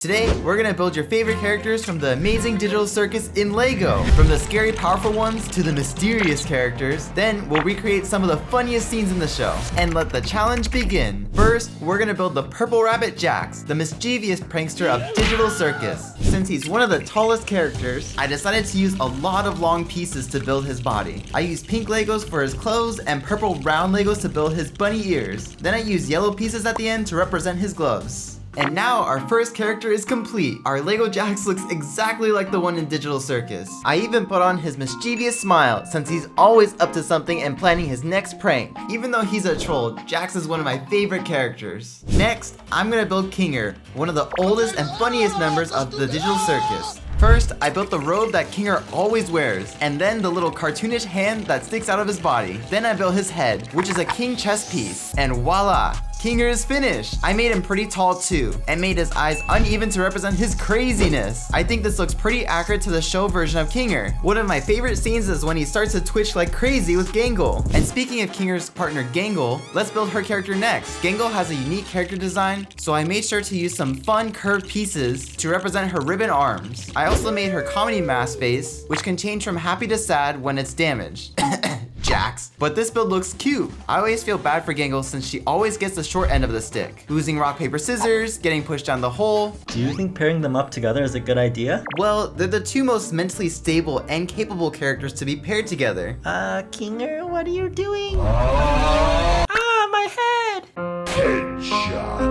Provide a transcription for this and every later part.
Today, we're gonna build your favorite characters from the Amazing Digital Circus in LEGO. From the scary, powerful ones to the mysterious characters. Then, we'll recreate some of the funniest scenes in the show. And let the challenge begin. First, we're gonna build the Purple Rabbit Jax, the mischievous prankster of Digital Circus. Since he's one of the tallest characters, I decided to use a lot of long pieces to build his body. I used pink Legos for his clothes and purple round Legos to build his bunny ears. Then I used yellow pieces at the end to represent his gloves. And now our first character is complete. Our Lego Jax looks exactly like the one in Digital Circus. I even put on his mischievous smile since he's always up to something and planning his next prank. Even though he's a troll, Jax is one of my favorite characters. Next, I'm gonna build Kinger, one of the oldest and funniest members of the Digital Circus. First, I built the robe that Kinger always wears, and then the little cartoonish hand that sticks out of his body. Then I built his head, which is a king chess piece, and voila! Kinger is finished! I made him pretty tall too, and made his eyes uneven to represent his craziness. I think this looks pretty accurate to the show version of Kinger. One of my favorite scenes is when he starts to twitch like crazy with Gangle. And speaking of Kinger's partner Gangle, let's build her character next. Gangle has a unique character design, so I made sure to use some fun curved pieces to represent her ribbon arms. I also made her comedy mask face, which can change from happy to sad when it's damaged. Jax. But this build looks cute. I always feel bad for Gangle since she always gets the short end of the stick. Losing rock, paper, scissors, getting pushed down the hole. Do you think pairing them up together is a good idea? Well, they're the two most mentally stable and capable characters to be paired together. Kinger, what are you doing? My head! Headshot.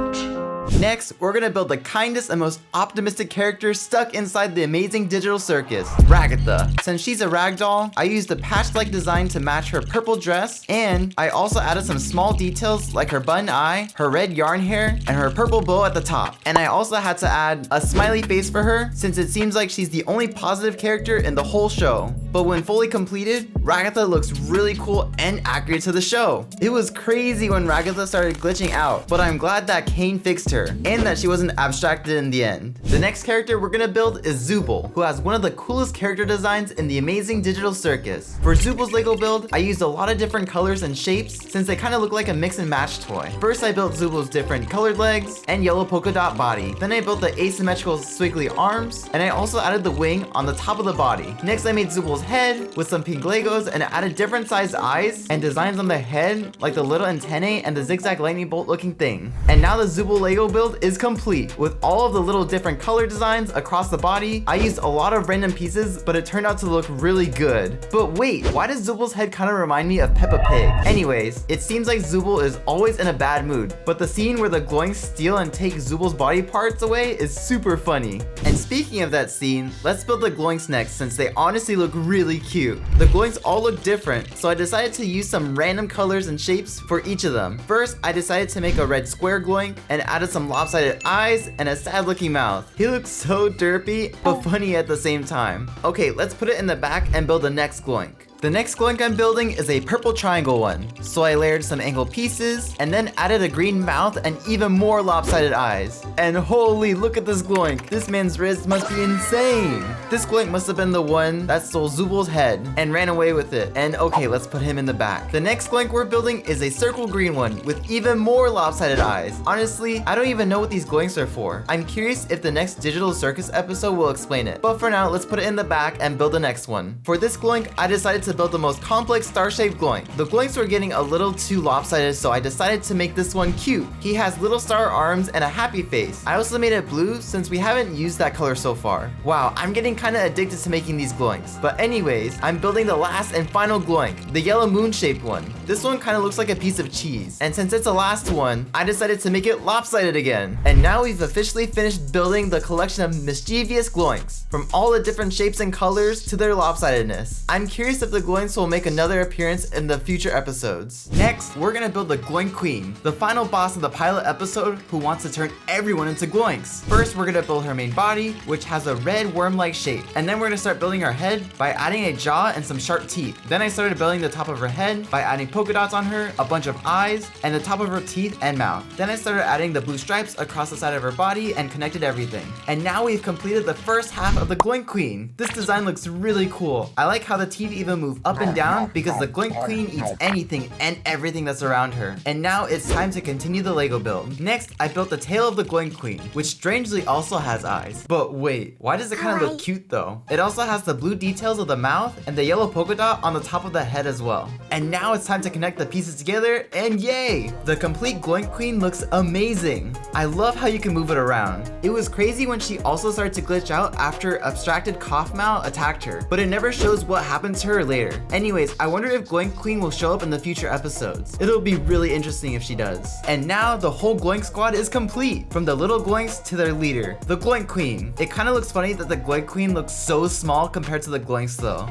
Next, we're gonna build the kindest and most optimistic character stuck inside the Amazing Digital Circus, Ragatha. Since she's a ragdoll, I used a patch-like design to match her purple dress, and I also added some small details like her button eye, her red yarn hair, and her purple bow at the top. And I also had to add a smiley face for her, since it seems like she's the only positive character in the whole show. But when fully completed, Ragatha looks really cool and accurate to the show. It was crazy when Ragatha started glitching out, but I'm glad that Caine fixed her, and that she wasn't abstracted in the end. The next character we're gonna build is Zooble, who has one of the coolest character designs in the Amazing Digital Circus. For Zooble's Lego build, I used a lot of different colors and shapes since they kind of look like a mix and match toy. First, I built Zooble's different colored legs and yellow polka dot body. Then I built the asymmetrical squiggly arms, and I also added the wing on the top of the body. Next, I made Zooble's head with some pink Legos and added different sized eyes and designs on the head like the little antennae and the zigzag lightning bolt looking thing. And now the Zooble Lego build is complete with all of the little different color designs across the body. I used a lot of random pieces, but it turned out to look really good. But wait, why does Zooble's head kind of remind me of Peppa Pig? Anyways, it seems like Zooble is always in a bad mood, but the scene where the glowing steal and take Zooble's body parts away is super funny. And speaking of that scene, let's build the glowings next since they honestly look really cute. The glowings all look different, so I decided to use some random colors and shapes for each of them. First, I decided to make a red square glowing and added some lopsided eyes and a sad looking mouth. He looks so derpy, but funny at the same time. Okay, let's put it in the back and build the next gloink. The next gloink I'm building is a purple triangle one. So I layered some angled pieces and then added a green mouth and even more lopsided eyes. And holy, look at this gloink. This man's wrist must be insane. This gloink must have been the one that stole Zooble's head and ran away with it. And okay, let's put him in the back. The next gloink we're building is a circle green one with even more lopsided eyes. Honestly, I don't even know what these gloinks are for. I'm curious if the next Digital Circus episode will explain it. But for now, let's put it in the back and build the next one. For this gloink, I decided to build the most complex star-shaped gloink. The gloinks were getting a little too lopsided, so I decided to make this one cute. He has little star arms and a happy face. I also made it blue since we haven't used that color so far. Wow, I'm getting kind of addicted to making these gloinks. But anyways, I'm building the last and final gloink, the yellow moon-shaped one. This one kind of looks like a piece of cheese. And since it's the last one, I decided to make it lopsided again. And now we've officially finished building the collection of mischievous gloinks, from all the different shapes and colors to their lopsidedness. I'm curious if the gloinks will make another appearance in the future episodes. Next, we're gonna build the Glo Queen, the final boss of the pilot episode who wants to turn everyone into gloinks. First, we're gonna build her main body, which has a red worm-like shape. And then we're gonna start building her head by adding a jaw and some sharp teeth. Then I started building the top of her head by adding polka dots on her, a bunch of eyes, and the top of her teeth and mouth. Then I started adding the blue stripes across the side of her body and connected everything. And now we've completed the first half of the Glo Queen. This design looks really cool. I like how the teeth even move move up and down because the Glo Queen eats anything and everything that's around her. And now it's time to continue the Lego build. Next, I built the tail of the Glo Queen, which strangely also has eyes. But wait, why does it kind of look cute though? It also has the blue details of the mouth and the yellow polka dot on the top of the head as well. And now it's time to connect the pieces together, and yay! The complete Glo Queen looks amazing. I love how you can move it around. It was crazy when she also started to glitch out after abstracted Kaufmo attacked her, but it never shows what happened to her later. Anyways, I wonder if Glo Queen will show up in the future episodes. It'll be really interesting if she does. And now the whole Gloink squad is complete, from the little Gloinks to their leader, the Glo Queen. It kind of looks funny that the Glo Queen looks so small compared to the Gloinks though.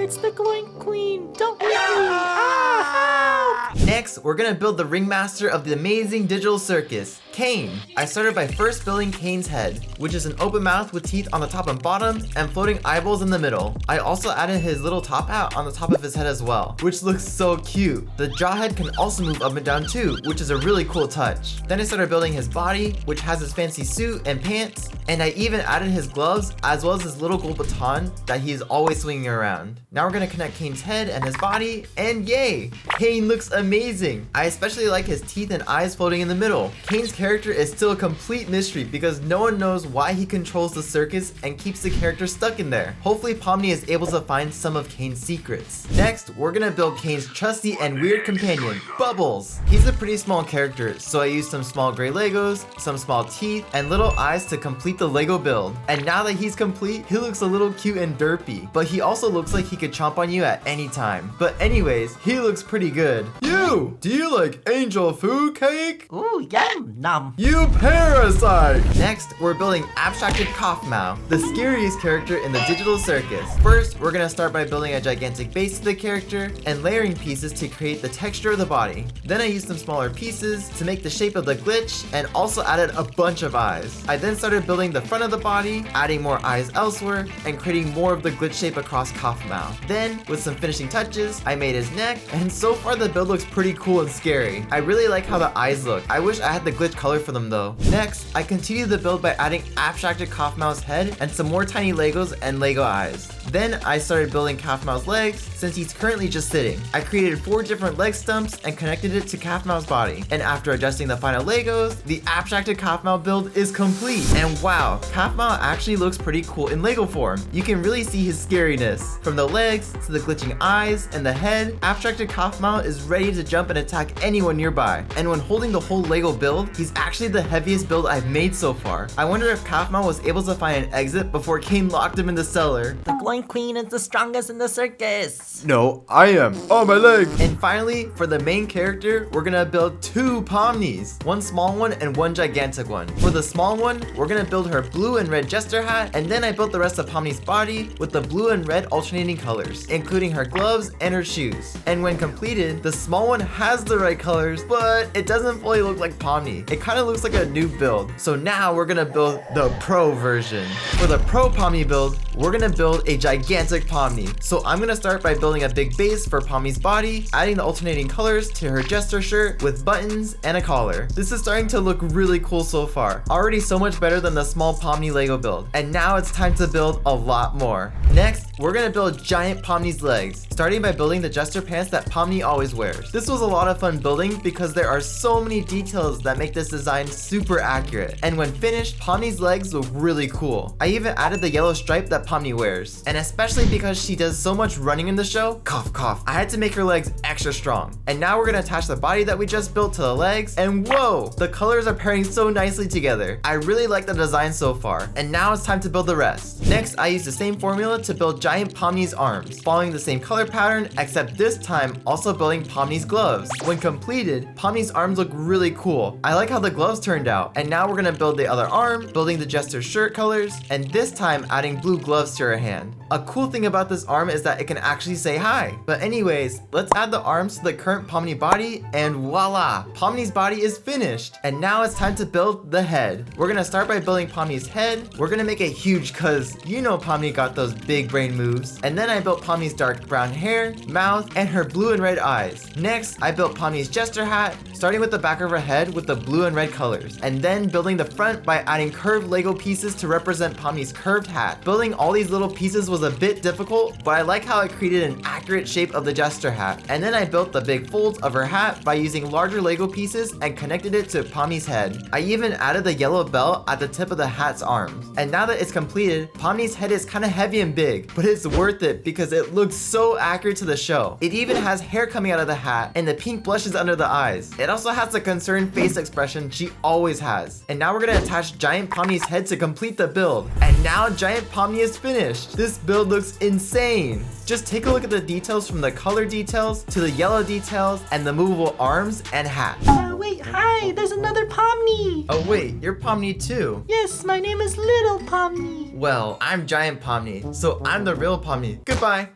It's the Glo Queen. Don't leave me. Help! Next, we're gonna build the ringmaster of the Amazing Digital Circus, Caine. I started by first building Caine's head, which is an open mouth with teeth on the top and bottom and floating eyeballs in the middle. I also added his little top hat on the top of his head as well, which looks so cute. The jaw head can also move up and down too, which is a really cool touch. Then I started building his body, which has his fancy suit and pants, and I even added his gloves as well as his little gold baton that he is always swinging around. Now we're gonna connect Caine's head and his body, and yay! Caine looks amazing! I especially like his teeth and eyes floating in the middle. Caine's character is still a complete mystery because no one knows why he controls the circus and keeps the character stuck in there. Hopefully Pomni is able to find some of Caine's secrets. Next, we're gonna build Caine's trusty and weird companion, Bubbles. He's a pretty small character, so I used some small gray Legos, some small teeth, and little eyes to complete the Lego build. And now that he's complete, he looks a little cute and derpy, but he also looks like he could chomp on you at any time. But anyways, he looks pretty good. You! Do you like angel food cake? Ooh, yum, nom. You parasite! Next, we're building abstracted Kaufmo, the scariest character in the digital circus. First, we're gonna start by building a gigantic base to the character and layering pieces to create the texture of the body. Then I used some smaller pieces to make the shape of the glitch and also added a bunch of eyes. I then started building the front of the body, adding more eyes elsewhere, and creating more of the glitch shape across Kaufmo. Then, with some finishing touches, I made his neck, and so far the build looks pretty cool and scary. I really like how the eyes look. I wish I had the glitch color for them though. Next, I continued the build by adding abstracted Kaufmo's head and some more tiny Legos and Lego eyes. Then I started building Kaufmo's legs since he's currently just sitting. I created 4 different leg stumps and connected it to Kaufmo's body. And after adjusting the final Legos, the abstracted Kaufmo build is complete. And wow, Kaufmo actually looks pretty cool in Lego form. You can really see his scariness. From the legs to the glitching eyes and the head, abstracted Kaufmo is ready to jump and attack anyone nearby. And when holding the whole Lego build, he's actually the heaviest build I've made so far. I wonder if Kaufmo was able to find an exit before Caine locked him in the cellar. The Glo Queen is the strongest in the circus. No, I am. Oh, my leg. And finally, for the main character, we're gonna build 2 Pomnis. One small one and one gigantic one. For the small one, we're gonna build her blue and red jester hat, and then I built the rest of Pomni's body with the blue and red alternating colors, including her gloves and her shoes. And when completed, the small one has the right colors, but it doesn't fully look like Pomni. It kind of looks like a new build. So now we're gonna build the pro version. For the pro Pomni build, we're gonna build a gigantic Pomni. So I'm gonna start by building a big base for Pomni's body, adding the alternating colors to her jester shirt with buttons and a collar. This is starting to look really cool so far. Already so much better than the small Pomni Lego build. And now it's time to build a lot more. Next, we're gonna build giant Pomni's legs, starting by building the jester pants that Pomni always wears. This was a lot of fun building because there are so many details that make this design super accurate. And when finished, Pomni's legs look really cool. I even added the yellow stripe that Pomni wears. And especially because she does so much running in the show, cough cough, I had to make her legs extra strong. And now we're gonna attach the body that we just built to the legs, and whoa, the colors are pairing so nicely together. I really like the design so far. And now it's time to build the rest. Next, I used the same formula to build giant Pomni's arms, following the same color pattern, except this time also building Pomni's gloves. When completed, Pomni's arms look really cool. I like how the gloves turned out. And now we're gonna build the other arm, building the jester's shirt colors, and this time adding blue gloves to her hand. A cool thing about this arm is that it can actually say hi. But anyways, let's add the arms to the current Pomni body, and voila! Pomni's body is finished. And now it's time to build the head. We're gonna start by building Pomni's head. We're gonna make it huge cause you know Pomni got those big brain moves. And then I built Pomni's dark brown hair, mouth, and her blue and red eyes. Next, I built Pomni's jester hat, starting with the back of her head with the blue and red colors. And then building the front by adding curved Lego pieces to represent Pomni's curved hat. Building all these little pieces was a bit difficult, but I like how it created an accurate shape of the jester hat. And then I built the big folds of her hat by using larger Lego pieces and connected it to Pomni's head. I even added the yellow bell at the tip of the hat's arms. And now that it's completed, Pomni's head is kind of heavy and big, but it's worth it because it looks so accurate to the show. It even has hair coming out of the hat and the pink blushes under the eyes. It also has the concerned face expression she always has. And now we're gonna attach Giant Pomni's head to complete the build. And now Giant Pomni is finished. This build looks insane. Just take a look at the details from the color details to the yellow details and the movable arms and hat. Wait, hi, there's another Pomni. Oh wait, you're Pomni too. Yes, my name is Little Pomni. Well, I'm Giant Pomni, so I'm the real Pomni. Goodbye.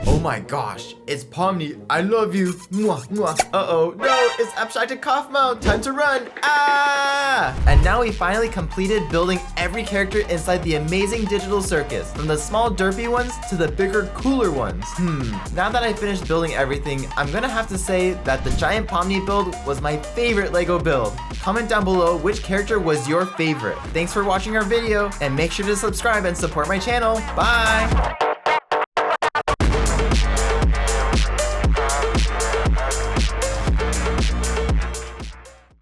Oh my gosh, it's Pomni. I love you. Mwah, mwah. Uh-oh, no, it's abstracted Kaufmo. Time to run. Ah! And now we finally completed building every character inside the Amazing Digital Circus, from the small derpy ones to the bigger, cooler ones. Now that I finished building everything, I'm gonna have to say that the Giant Pomni build was my favorite Lego build. Comment down below which character was your favorite. Thanks for watching our video, and make sure to subscribe and support my channel. Bye!